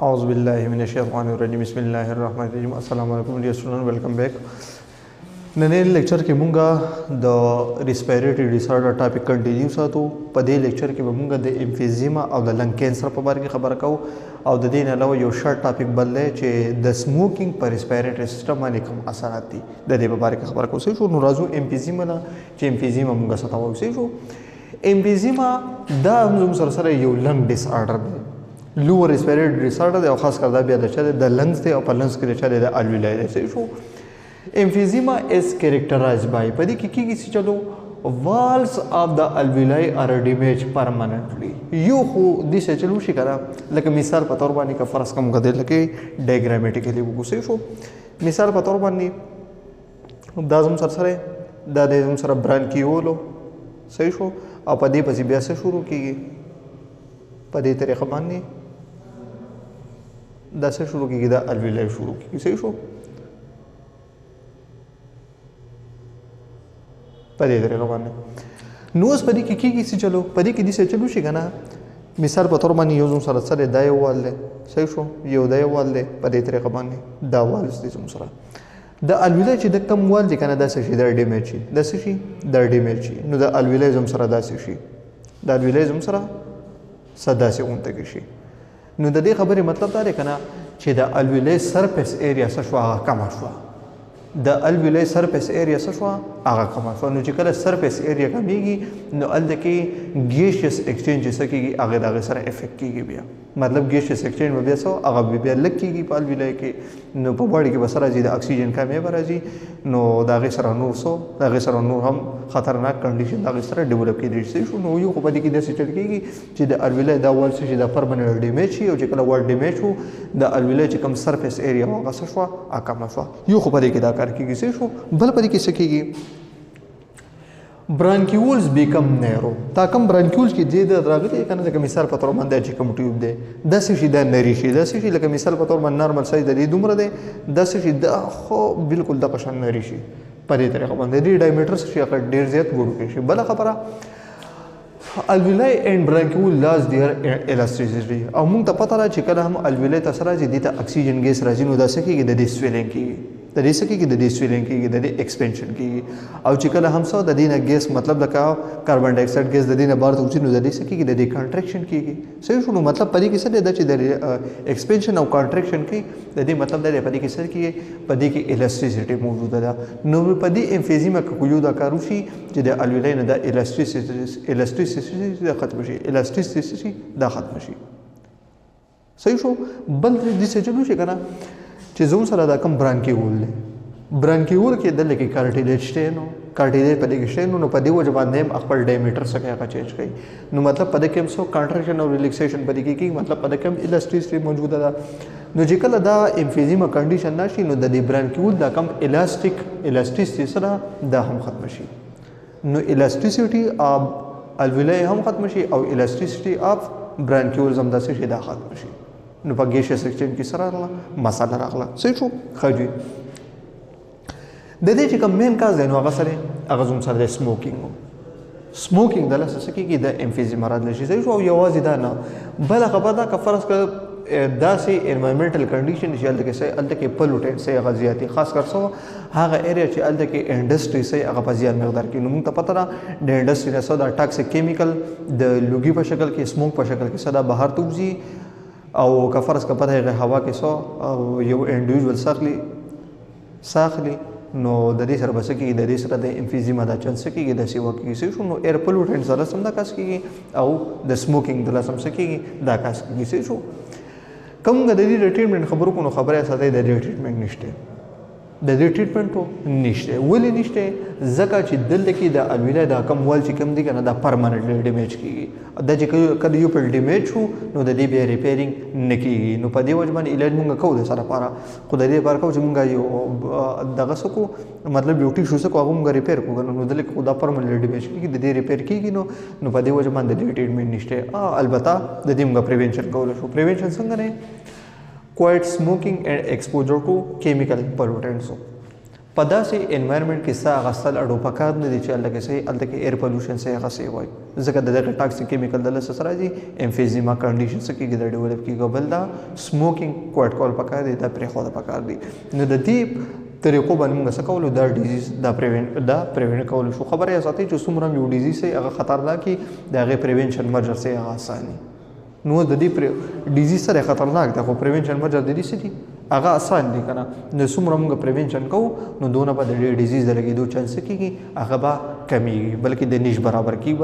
اعوذ بالله من الشیطان الرجیم بسم الله الرحمن الرحیم السلام علیکم ډیر سټوډنټ ویلکم بیک نن لیکچر کې مونږه د ریسپیریټری ډیسارډر ټاپک کنټینیو ساتو په دې لیکچر کې به مونږه د امفیزیما او د لنګ کینسر په اړه خبره کوو او د دې نه علاوه یو شارټ ټاپک بل دی چې د سموکینګ پر ریسپیریټری سیستم باندې کوم اثرات دي د دې په اړه خبره کوو شو نو راځو امفیزیما نه چې امفیزیما مونږه ستاسو شو امفیزیما دا موږ سره یو لنګ ډیس آرډر دی لوور ریسپیریټری ډیسارډر دی او خاص کر دا بیا د چا د لنګز دی او په لنګز کې د چا د الویولائی دی شو emphysema is characterized by پدې کې کیږي چې چلو walls of the alveoli are damaged permanently یو خو دې څه چلو شي کړه لکه مثال په تور باندې کا فرض کوم غدل لکه ډایګرامیټیکلی وګورئ شو مثال په تور باندې دا زم سره دا د زم سره برانکیولو صحیح شو او په دې پسې بیا څه شروع کیږي په دې طریقه باندې دا څه شروع کیږي دا الویولائی شروع کیږي صحیح شو په دې طریقه باندې نو اوس په دې کې کیږي چې چلو په دې کې دې څه چلو شي کنه مثال په تور باندې یو زم سره دا یو وال دی صحیح شو یو دا یو وال دی په دې طریقه باندې دا وال دې زم سره د الویولائی چې د کم وال دی کنه دا څه شي دا ډیمیج شي دا څه شي دا ډیمیج شي نو د الویولائی زم سره دا څه شي د الویولائی زم سره صدا سي اونته کې شي نو د دې خبرې مطلب دا دی کنه چې د الویولائی سرفیس ایریا څه شو هغه کم شو د الویولائی سرفیس ایریا څه شو هغه کم شو نو چې کله سرفیس ایریا کمیږي نو ال کې ګیشس ایکسچینج څه کیږي هغه دغه سره افیکټ کیږي بیا مطلب ګیشس ایکسچینج بیا څه هغه بیا لک کیږي په الویولائی کې نو په باډي کې بسره چې د اکسیجن کمی راځي نو دغه سره نور دغه سره نور هم خطرناک کنډیشن دغه سره ډیولپ کیږي شو نو یو په دې کې د څه چل کیږي چې د الویولائی دا ول چې د پرمننت ډیمیج شي او چې کله ول ډیمیج شو د الویولائی چې کوم سرفیس ایریا هغه څه شو هغه کم شو یو په دې کې دا کار کیږي شو بل په دې کې څه کیږي برانکیولز بیکم نیرو تا کم برانکیولز کې دې د راغلي کنه لکه مثال په تور باندې چې کوم ټیوب دی د څه شي د نری شي د څه شي لکه مثال په تور باندې نارمل سایز د دې دومره دی د څه شي د خو بالکل د قشن نری شي په دې طریقه باندې د ډایمیټر شي هغه ډیر زیات وړو کې شي بل خبره الویولائی اینڈ برانکیول لاز دیئر الاستیسٹی او موږ ته پته را چې کله هم الویولائی ته سره چې د اکسیجن ګیس راځي نو دا څه کېږي د دې سویلینګ کېږي د دې څه کېږي د دې سویلینګ کېږي د دې ایکسپینشن کېږي او چې کله هم څه د دې نه ګیس مطلب لکه کاربن ډای اکساید ګیس د دې نه بهر ته وځي نو د دې څه کېږي د دې کانټریکشن کېږي صحیح شو نو مطلب په دې کې څه دی دا چې د ایکسپینشن او کانټریکشن کې د دې مطلب دا دی په دې کې څه کېږي په دې کې الاسټیسټي موجوده ده نو په دې امفیزیما کې یو دا کار وشي چې د الویولائی نه د الاسټیسټي ختم شي الاسټیسټي دا ختم شي صحیح شو بل دې څه چلو شي کنه چې زوم سره دا کم برانکیول دی برانکیول کې د لکه کارټیلیج شته نو کارټیلیج په دې کې شته نو په دې وجه باندې خپل ډایمیټر څخه هغه چینج کوي نو مطلب په دې کې هم سو کانټریکشن او ریلیکسیشن په دې کې مطلب په دې کې هم الاسټیسټي موجوده ده نو چې کله دا امفیزیما کنډیشن نشي نو د دې برانکیول دا کم الاسټیسټي سره دا هم ختم شي نو الاسټیسټي اف الویولائی هم ختم شي او الاسټیسټي اف برانکیولز هم داسې شي دا ختم شي نو په ګیشس ایکسچینج کې سره راغله مساله راغله صحیح شو خاجي د دې چې کوم مین کاز دی نو هغه سره هغه زوم سره د سموکینګ د لاسه سکیږي د امفیزیما راتلی شي صحیح شو او یوازې دا نه بل خبره دا که فرض کړه داسې انوایرمنټل کنډیشن چې هلته کې پلوټنټ سي هغه زیاتې خاص کر څو هغه ایریا چې هلته کې انډسټري سي هغه په زیات مقدار کې نو موږ ته پته ده د انډسټري نه څه دا ټاکسیک کیمیکل د لوګي په شکل کې سموک په شکل کې څه دا بهر ته وځي او که فرض که پته هغه هوا کې څو او یو انډیویډول ساخلی نو د دې سره بس کې د دې سره د امفیزیما دا چانس کېږي د سیوا کې شو نو ایر پلوټنټ سره سم دا کاس کېږي او د سموکینګ د لاسم کېږي دا کاس کېږي شو کوم د دې ټریټمنټ خبرو کو نو خبره ساته د دې ټریټمنټ نشته د دې ټریټمنټ نشته ولې نشته ځکه چې دلته کې د الویولائی دا کم وال چې کم دي کنه دا پرمننټلی ډیمیج کیږي دا چې کله یو پر ډیمیج شو نو د دې بیا ریپیرینګ نه کیږي نو په دې وجه باندې علاج مونږ کوو د سره لپاره خو د دې لپاره کوو چې مونږ یو دغه سکو مطلب یو ټیشو سکو هغه مونږ ریپیر کوو نو دلته کې دا پرمننټلی ډیمیج کیږي د دې ریپیر کیږي نو په دې وجه باندې د ټریټمنټ نشته البته د دې مونږ پریونشن کول شو پریونشن څنګه نه quit smoking and exposure to chemical pollutants په داسې انوایرمنټ کې ساه اخیستل اډو پکار نه دي چې هلته کې صحیح هلته کې ایر پولوشن صحیح هغه صحیح وایي ځکه د دغه ټاکسیک کیمیکل د لاسه سره راځي امفیزیما کنډیشن څه کېږي د ډیولپ کېږي بل دا سموکینګ کوایټ کول پکار دی دا پرېښوده پکار دی نو د دې طریقو باندې موږ څه کولو دا ډیزیز دا پریوینټ کولو شو خبره یې ساتي چې څومره یو ډیزیز دی هغه خطرناک د هغې پریوینشن مرجر دی هغه اساني نو د دې ډیزیز سره خطرناک دی خو پریوینشن مرجر د دې څه دي هغه آسان دي که نه نو څومره موږ پریوینشن کوو نو دونه به د ډېر ډیزیز د لګېدو چانس کېږي هغه به کمیږي بلکې د نیش برابر کېږي